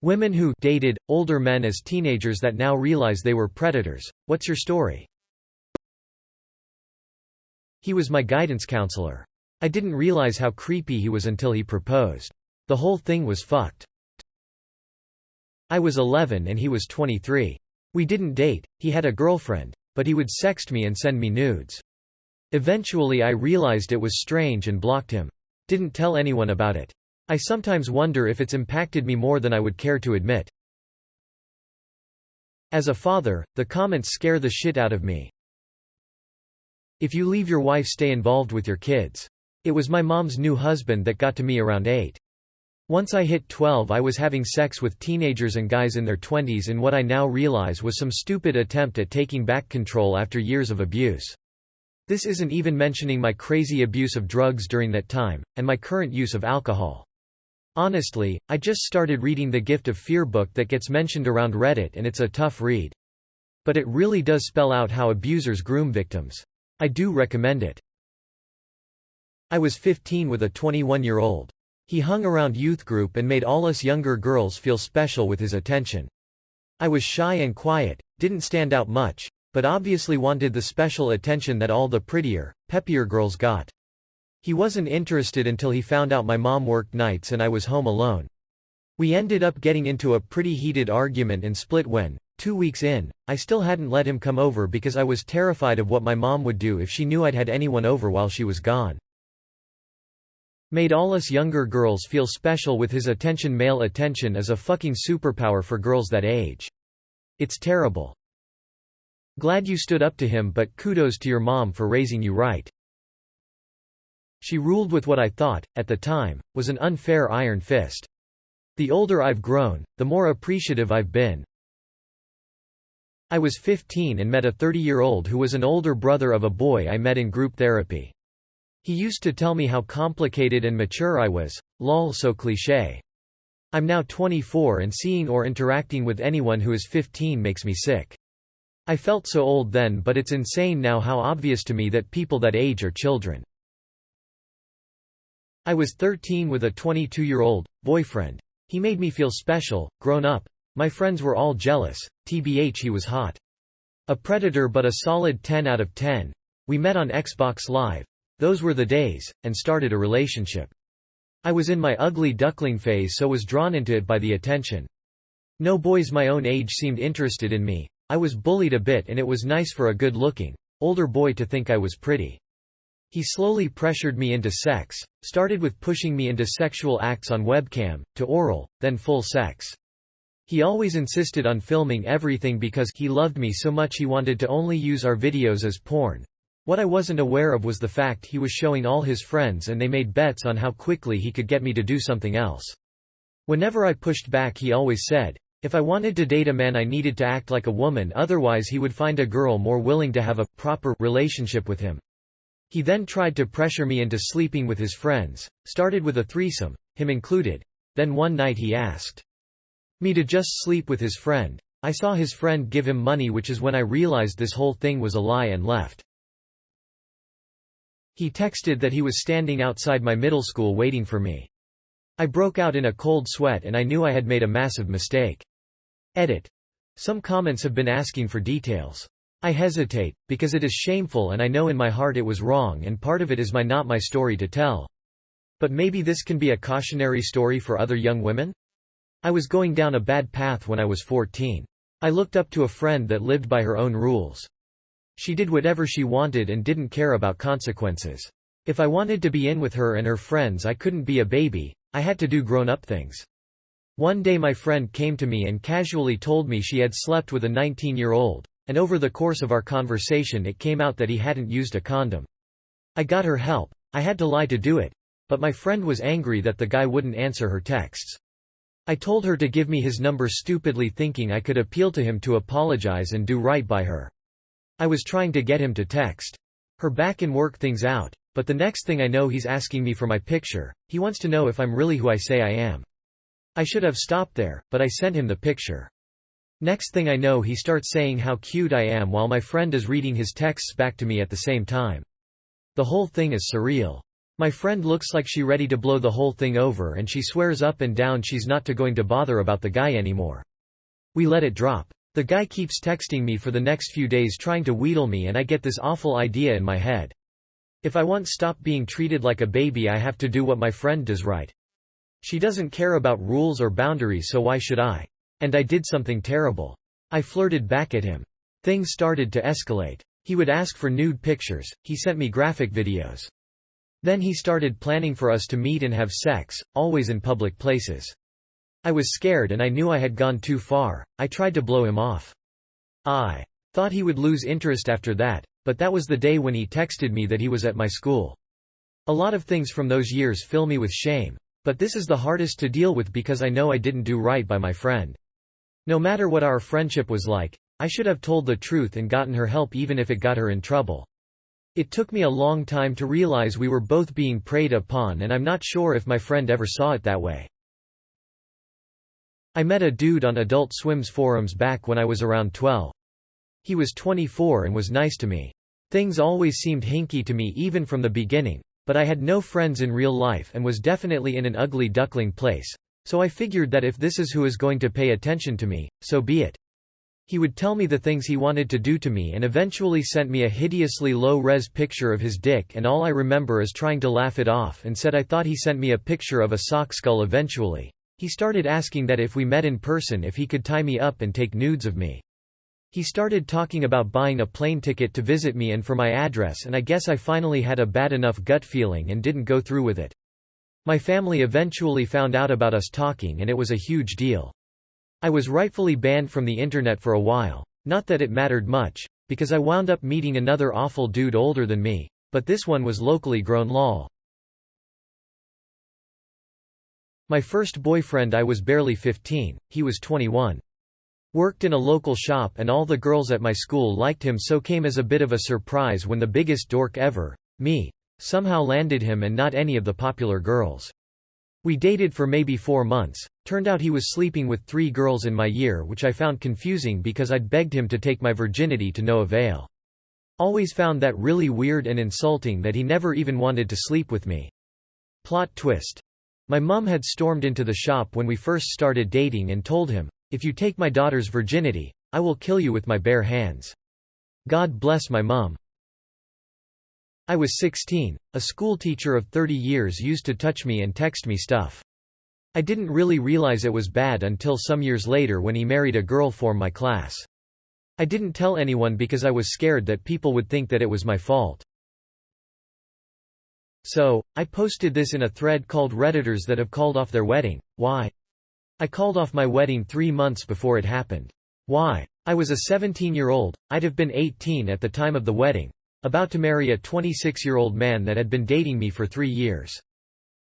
Women who dated older men as teenagers that now realize they were predators. What's your story? He was my guidance counselor. I didn't realize how creepy he was until he proposed. The whole thing was fucked. I was 11 and he was 23. We didn't date, he had a girlfriend, but he would sext me and send me nudes. Eventually I realized it was strange and blocked him. Didn't tell anyone about it. I sometimes wonder if it's impacted me more than I would care to admit. As a father, the comments scare the shit out of me. If you leave your wife, stay involved with your kids. It was my mom's new husband that got to me around 8. Once I hit 12 I was having sex with teenagers and guys in their 20s in what I now realize was some stupid attempt at taking back control after years of abuse. This isn't even mentioning my crazy abuse of drugs during that time, and my current use of alcohol. Honestly, I just started reading the Gift of Fear book that gets mentioned around Reddit and it's a tough read. But it really does spell out how abusers groom victims. I do recommend it. I was 15 with a 21-year-old. He hung around youth group and made all us younger girls feel special with his attention. I was shy and quiet, didn't stand out much, but obviously wanted the special attention that all the prettier, peppier girls got. He wasn't interested until he found out my mom worked nights and I was home alone. We ended up getting into a pretty heated argument and split when, 2 weeks in, I still hadn't let him come over because I was terrified of what my mom would do if she knew I'd had anyone over while she was gone. Made all us younger girls feel special with his attention. Male attention is a fucking superpower for girls that age. It's terrible. Glad you stood up to him, but kudos to your mom for raising you right. She ruled with what I thought, at the time, was an unfair iron fist. The older I've grown, the more appreciative I've been. I was 15 and met a 30-year-old who was an older brother of a boy I met in group therapy. He used to tell me how complicated and mature I was, lol, so cliché. I'm now 24 and seeing or interacting with anyone who is 15 makes me sick. I felt so old then, but it's insane now how obvious to me that people that age are children. I was 13 with a 22-year-old boyfriend. He made me feel special, grown up. My friends were all jealous, tbh he was hot. A predator but a solid 10 out of 10. We met on Xbox Live. Those were the days, and started a relationship. I was in my ugly duckling phase, so was drawn into it by the attention. No boys my own age seemed interested in me. I was bullied a bit and it was nice for a good-looking, older boy to think I was pretty. He slowly pressured me into sex, started with pushing me into sexual acts on webcam, to oral, then full sex. He always insisted on filming everything because he loved me so much he wanted to only use our videos as porn. What I wasn't aware of was the fact he was showing all his friends and they made bets on how quickly he could get me to do something else. Whenever I pushed back he always said, if I wanted to date a man I needed to act like a woman, otherwise he would find a girl more willing to have a proper relationship with him. He then tried to pressure me into sleeping with his friends, started with a threesome, him included. Then one night he asked me to just sleep with his friend. I saw his friend give him money, which is when I realized this whole thing was a lie and left. He texted that he was standing outside my middle school waiting for me. I broke out in a cold sweat and I knew I had made a massive mistake. Edit. Some comments have been asking for details. I hesitate, because it is shameful and I know in my heart it was wrong and part of it is not my story to tell. But maybe this can be a cautionary story for other young women? I was going down a bad path when I was 14. I looked up to a friend that lived by her own rules. She did whatever she wanted and didn't care about consequences. If I wanted to be in with her and her friends I couldn't be a baby, I had to do grown-up things. One day my friend came to me and casually told me she had slept with a 19-year-old. And over the course of our conversation it came out that he hadn't used a condom. I got her help. I had to lie to do it. But my friend was angry that the guy wouldn't answer her texts. I told her to give me his number, stupidly thinking I could appeal to him to apologize and do right by her. I was trying to get him to text her back and work things out, but the next thing I know he's asking me for my picture. He wants to know if I'm really who I say I am. I should have stopped there, but I sent him the picture. Next thing I know he starts saying how cute I am while my friend is reading his texts back to me at the same time. The whole thing is surreal. My friend looks like she ready to blow the whole thing over and she swears up and down she's not going to bother about the guy anymore. We let it drop. The guy keeps texting me for the next few days trying to wheedle me and I get this awful idea in my head. If I want stop being treated like a baby I have to do what my friend does, right? She doesn't care about rules or boundaries, so why should I? And I did something terrible. I flirted back at him. Things started to escalate. He would ask for nude pictures, he sent me graphic videos. Then he started planning for us to meet and have sex, always in public places. I was scared and I knew I had gone too far. I tried to blow him off. I thought he would lose interest after that, but that was the day when he texted me that he was at my school. A lot of things from those years fill me with shame, but this is the hardest to deal with because I know I didn't do right by my friend. No matter what our friendship was like, I should have told the truth and gotten her help even if it got her in trouble. It took me a long time to realize we were both being preyed upon and I'm not sure if my friend ever saw it that way. I met a dude on Adult Swim's forums back when I was around 12. He was 24 and was nice to me. Things always seemed hinky to me even from the beginning, but I had no friends in real life and was definitely in an ugly duckling place, so I figured that if this is who is going to pay attention to me, so be it. He would tell me the things he wanted to do to me and eventually sent me a hideously low-res picture of his dick, and all I remember is trying to laugh it off and said I thought he sent me a picture of a sock skull eventually. He started asking that if we met in person if he could tie me up and take nudes of me. He started talking about buying a plane ticket to visit me and for my address, and I guess I finally had a bad enough gut feeling and didn't go through with it. My family eventually found out about us talking and it was a huge deal. I was rightfully banned from the internet for a while. Not that it mattered much, because I wound up meeting another awful dude older than me, but this one was locally grown lol. My first boyfriend, I was barely 15, he was 21. Worked in a local shop and all the girls at my school liked him, so came as a bit of a surprise when the biggest dork ever, me, somehow landed him and not any of the popular girls. We dated for maybe 4 months. Turned out he was sleeping with 3 girls in my year, which I found confusing because I'd begged him to take my virginity to no avail. Always found that really weird and insulting that he never even wanted to sleep with me. Plot twist. My mum had stormed into the shop when we first started dating and told him, "If you take my daughter's virginity, I will kill you with my bare hands." God bless my mum. I was 16. A school teacher of 30 years used to touch me and text me stuff. I didn't really realize it was bad until some years later when he married a girl from my class. I didn't tell anyone because I was scared that people would think that it was my fault. So, I posted this in a thread called Redditors that have called off their wedding. Why? I called off my wedding 3 months before it happened. Why? I was a 17-year-old, I'd have been 18 at the time of the wedding, about to marry a 26-year-old man that had been dating me for 3 years.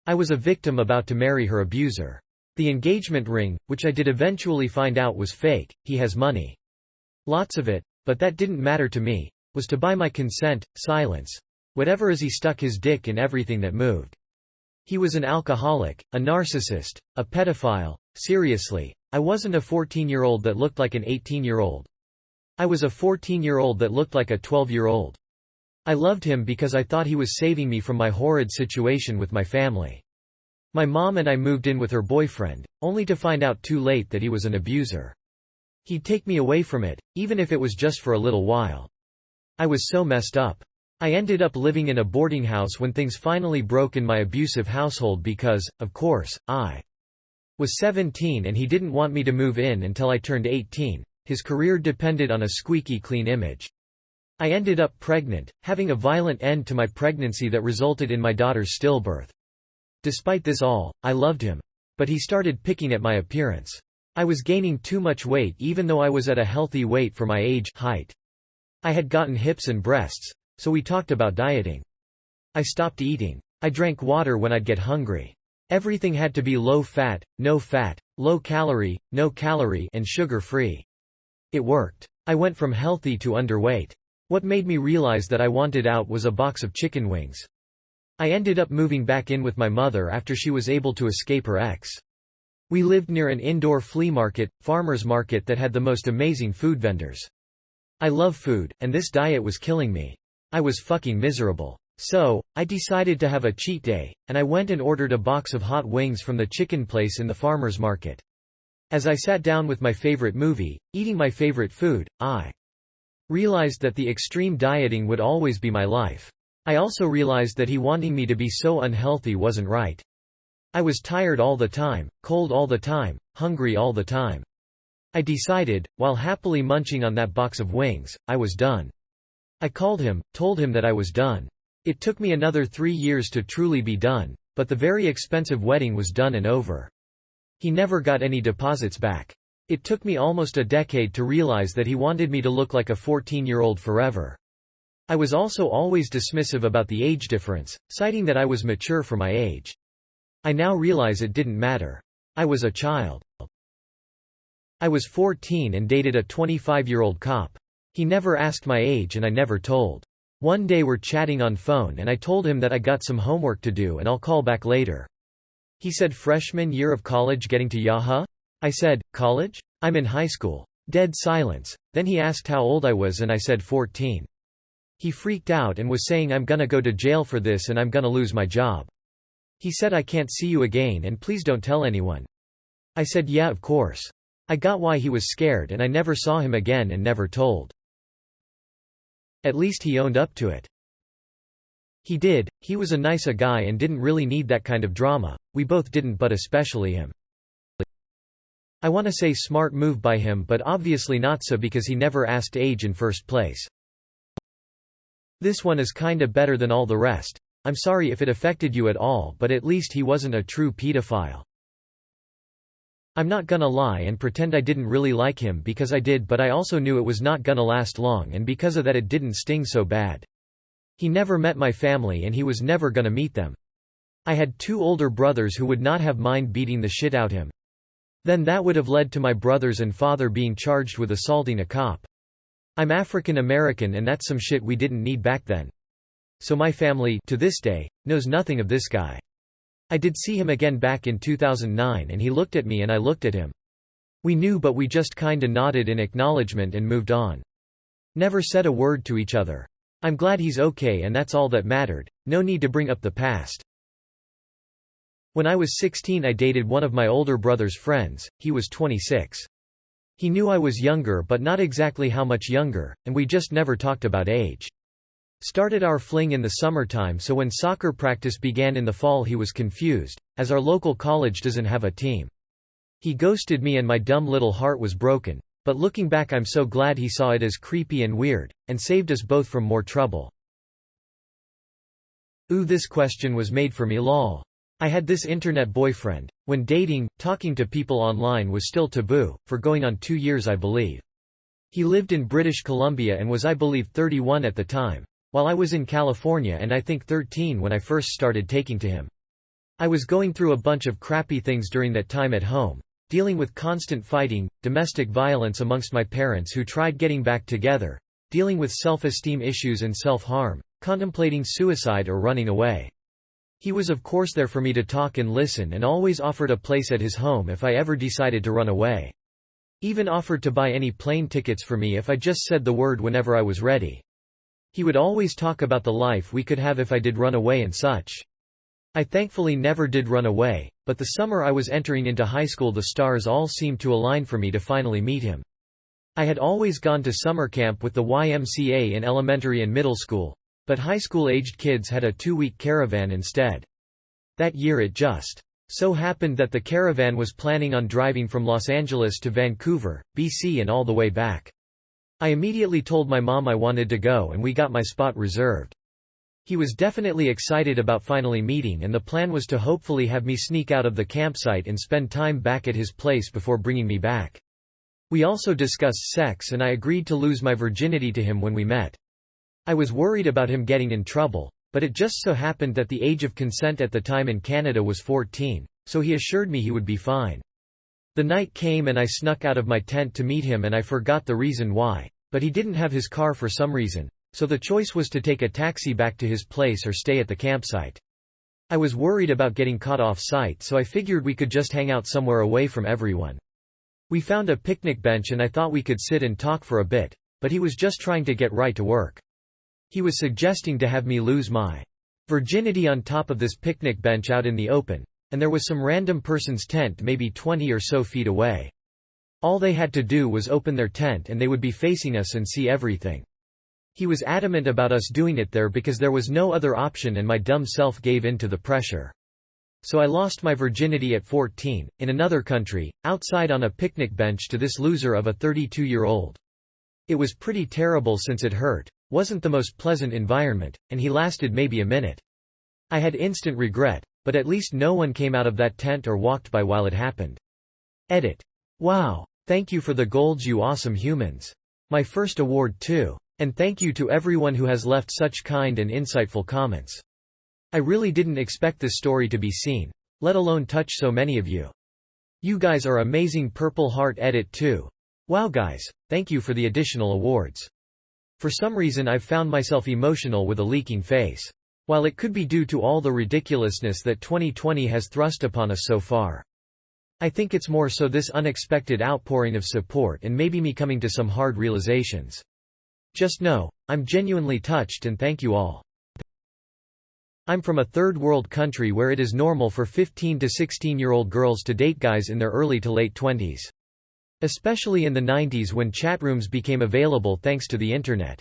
I was a victim about to marry her abuser. The engagement ring, which I did eventually find out was fake, he has money. Lots of it, but that didn't matter to me, was to buy my consent, silence. Whatever, as he stuck his dick in everything that moved. He was an alcoholic, a narcissist, a pedophile. Seriously, I wasn't a 14-year-old that looked like an 18-year-old. I was a 14-year-old that looked like a 12-year-old. I loved him because I thought he was saving me from my horrid situation with my family. My mom and I moved in with her boyfriend, only to find out too late that he was an abuser. He'd take me away from it, even if it was just for a little while. I was so messed up. I ended up living in a boarding house when things finally broke in my abusive household because, of course, I was 17 and he didn't want me to move in until I turned 18. His career depended on a squeaky clean image. I ended up pregnant, having a violent end to my pregnancy that resulted in my daughter's stillbirth. Despite this all, I loved him. But he started picking at my appearance. I was gaining too much weight even though I was at a healthy weight for my age, height. I had gotten hips and breasts, so we talked about dieting. I stopped eating. I drank water when I'd get hungry. Everything had to be low fat, low calorie, no calorie, and sugar-free. It worked. I went from healthy to underweight. What made me realize that I wanted out was a box of chicken wings. I ended up moving back in with my mother after she was able to escape her ex. We lived near an indoor flea market, farmer's market that had the most amazing food vendors. I love food, and this diet was killing me. I was fucking miserable. So, I decided to have a cheat day, and I went and ordered a box of hot wings from the chicken place in the farmer's market. As I sat down with my favorite movie, eating my favorite food, I realized that the extreme dieting would always be my life. I also realized that he wanting me to be so unhealthy wasn't right. I was tired all the time, cold all the time, hungry all the time. I decided, while happily munching on that box of wings, I was done. I called him, told him that I was done. It took me another 3 years to truly be done, but the very expensive wedding was done and over. He never got any deposits back. It took me almost a decade to realize that he wanted me to look like a 14-year-old forever. I was also always dismissive about the age difference, citing that I was mature for my age. I now realize it didn't matter. I was a child. I was 14 and dated a 25-year-old cop. He never asked my age and I never told. One day we're chatting on phone and I told him that I got some homework to do and I'll call back later. He said, "Freshman year of college getting to Yahoo?" I said, "College? I'm in high school." Dead silence. Then he asked how old I was and I said 14. He freaked out and was saying I'm gonna go to jail for this and I'm gonna lose my job. He said, "I can't see you again and please don't tell anyone." I said, "Yeah, of course." I got why he was scared and I never saw him again and never told. At least he owned up to it. He did. He was a nice guy and didn't really need that kind of drama. We both didn't, but especially him. I want to say smart move by him, but obviously not so because he never asked age in first place. This one is kinda better than all the rest. I'm sorry if it affected you at all, but at least he wasn't a true pedophile. I'm not gonna lie and pretend I didn't really like him because I did, but I also knew it was not gonna last long and because of that it didn't sting so bad. He never met my family and he was never gonna meet them. I had 2 older brothers who would not have mind beating the shit out him. Then that would have led to my brothers and father being charged with assaulting a cop. I'm African American and that's some shit we didn't need back then. So my family, to this day, knows nothing of this guy. I did see him again back in 2009 and he looked at me and I looked at him. We knew, but we just kinda nodded in acknowledgement and moved on. Never said a word to each other. I'm glad he's okay and that's all that mattered. No need to bring up the past. When I was 16 I dated one of my older brother's friends. He was 26. He knew I was younger but not exactly how much younger, and we just never talked about age. Started our fling in the summertime, so when soccer practice began in the fall he was confused, as our local college doesn't have a team. He ghosted me and my dumb little heart was broken, but looking back I'm so glad he saw it as creepy and weird, and saved us both from more trouble. Ooh, this question was made for me lol. I had this internet boyfriend. When dating, talking to people online was still taboo, for going on 2 years I believe. He lived in British Columbia and was I believe 31 at the time. While I was in California and I think 13 when I first started taking to him. I was going through a bunch of crappy things during that time at home, dealing with constant fighting, domestic violence amongst my parents who tried getting back together, dealing with self-esteem issues and self-harm, contemplating suicide or running away. He was of course there for me to talk and listen and always offered a place at his home if I ever decided to run away. Even offered to buy any plane tickets for me if I just said the word whenever I was ready. He would always talk about the life we could have if I did run away and such. I thankfully never did run away, but the summer I was entering into high school the stars all seemed to align for me to finally meet him. I had always gone to summer camp with the YMCA in elementary and middle school, but high school-aged kids had a 2-week caravan instead. That year it just so happened that the caravan was planning on driving from Los Angeles to Vancouver, BC and all the way back. I immediately told my mom I wanted to go and we got my spot reserved. He was definitely excited about finally meeting and the plan was to hopefully have me sneak out of the campsite and spend time back at his place before bringing me back. We also discussed sex and I agreed to lose my virginity to him when we met. I was worried about him getting in trouble, but it just so happened that the age of consent at the time in Canada was 14, so he assured me he would be fine. The night came and I snuck out of my tent to meet him and I forgot the reason why, but he didn't have his car for some reason, so the choice was to take a taxi back to his place or stay at the campsite. I was worried about getting caught off-site, so I figured we could just hang out somewhere away from everyone. We found a picnic bench and I thought we could sit and talk for a bit, but he was just trying to get right to work. He was suggesting to have me lose my virginity on top of this picnic bench out in the open, and there was some random person's tent maybe 20 or so feet away. All they had to do was open their tent and they would be facing us and see everything. He was adamant about us doing it there because there was no other option, and my dumb self gave in to the pressure. So I lost my virginity at 14, in another country, outside on a picnic bench to this loser of a 32-year-old. It was pretty terrible since it hurt, wasn't the most pleasant environment, and he lasted maybe a minute. I had instant regret, but at least no one came out of that tent or walked by while it happened. Edit. Wow. Thank you for the golds, you awesome humans. My first award too. And thank you to everyone who has left such kind and insightful comments. I really didn't expect this story to be seen, let alone touch so many of you. You guys are amazing. Purple Heart. Edit 2. Wow guys, thank you for the additional awards. For some reason I've found myself emotional with a leaking face. While it could be due to all the ridiculousness that 2020 has thrust upon us so far, I think it's more so this unexpected outpouring of support and maybe me coming to some hard realizations. Just know, I'm genuinely touched and thank you all. I'm from a third world country where it is normal for 15 to 16-year-old girls to date guys in their early to late 20s. Especially in the 90s when chat rooms became available thanks to the internet.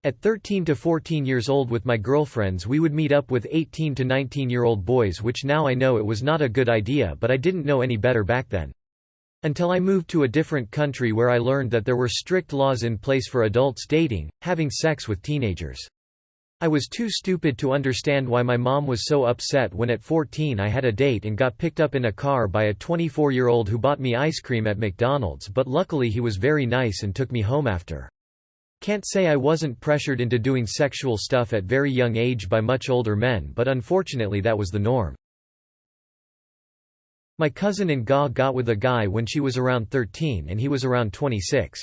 At 13 to 14 years old with my girlfriends we would meet up with 18 to 19-year-old boys, which now I know it was not a good idea, but I didn't know any better back then. Until I moved to a different country where I learned that there were strict laws in place for adults dating, having sex with teenagers. I was too stupid to understand why my mom was so upset when at 14 I had a date and got picked up in a car by a 24-year-old who bought me ice cream at McDonald's, but luckily he was very nice and took me home after. Can't say I wasn't pressured into doing sexual stuff at very young age by much older men, but unfortunately that was the norm. My cousin Nga got with a guy when she was around 13 and he was around 26.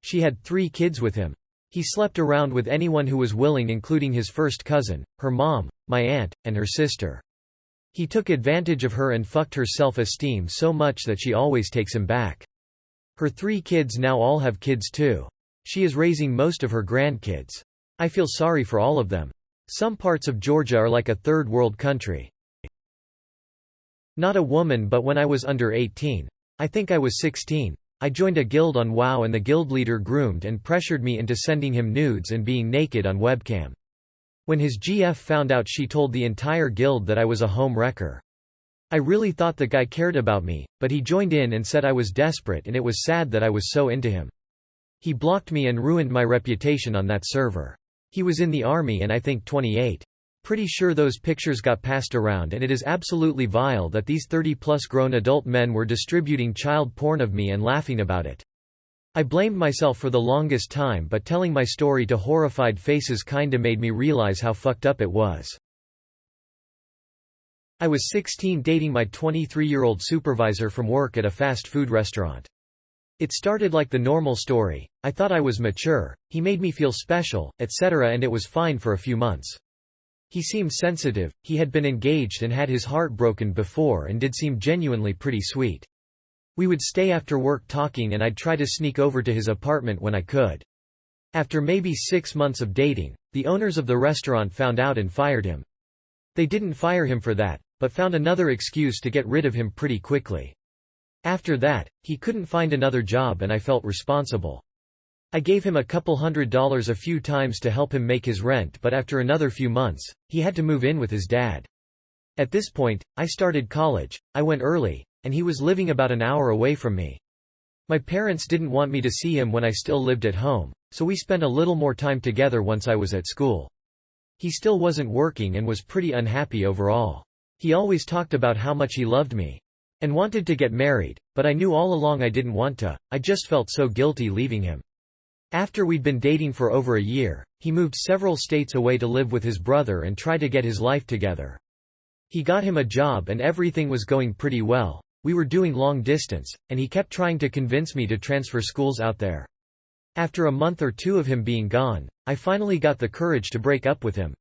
She had 3 kids with him. He slept around with anyone who was willing, including his first cousin, her mom, my aunt, and her sister. He took advantage of her and fucked her self-esteem so much that she always takes him back. Her 3 kids now all have kids too. She is raising most of her grandkids. I feel sorry for all of them. Some parts of Georgia are like a third world country. Not a woman, but when I was under 18, I think I was 16, I joined a guild on WoW and the guild leader groomed and pressured me into sending him nudes and being naked on webcam. When his GF found out, she told the entire guild that I was a home wrecker. I really thought the guy cared about me, but he joined in and said I was desperate, and it was sad that I was so into him. He blocked me and ruined my reputation on that server. He was in the army and I think 28. Pretty sure those pictures got passed around, and it is absolutely vile that these 30-plus grown adult men were distributing child porn of me and laughing about it. I blamed myself for the longest time, but telling my story to horrified faces kinda made me realize how fucked up it was. I was 16 dating my 23-year-old supervisor from work at a fast food restaurant. It started like the normal story. I thought I was mature, he made me feel special, etc., and it was fine for a few months. He seemed sensitive, he had been engaged and had his heart broken before, and did seem genuinely pretty sweet. We would stay after work talking and I'd try to sneak over to his apartment when I could. After maybe 6 months of dating, the owners of the restaurant found out and fired him. They didn't fire him for that, but found another excuse to get rid of him pretty quickly. After that, he couldn't find another job and I felt responsible. I gave him a couple $100s a few times to help him make his rent, but after another few months, he had to move in with his dad. At this point, I started college, I went early, and he was living about an hour away from me. My parents didn't want me to see him when I still lived at home, so we spent a little more time together once I was at school. He still wasn't working and was pretty unhappy overall. He always talked about how much he loved me and wanted to get married, but I knew all along I didn't want to. I just felt so guilty leaving him. After we'd been dating for over a year, he moved several states away to live with his brother and try to get his life together. He got him a job and everything was going pretty well. We were doing long distance, and he kept trying to convince me to transfer schools out there. After a month or 2 of him being gone, I finally got the courage to break up with him.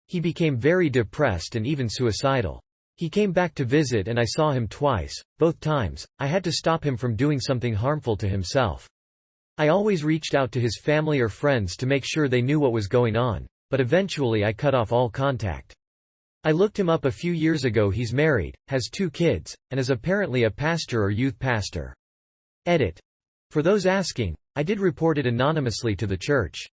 He became very depressed and even suicidal. He came back to visit and I saw him twice. Both times, I had to stop him from doing something harmful to himself. I always reached out to his family or friends to make sure they knew what was going on, but eventually I cut off all contact. I looked him up a few years ago. He's married, has 2 kids, and is apparently a pastor or youth pastor. Edit. For those asking, I did report it anonymously to the church.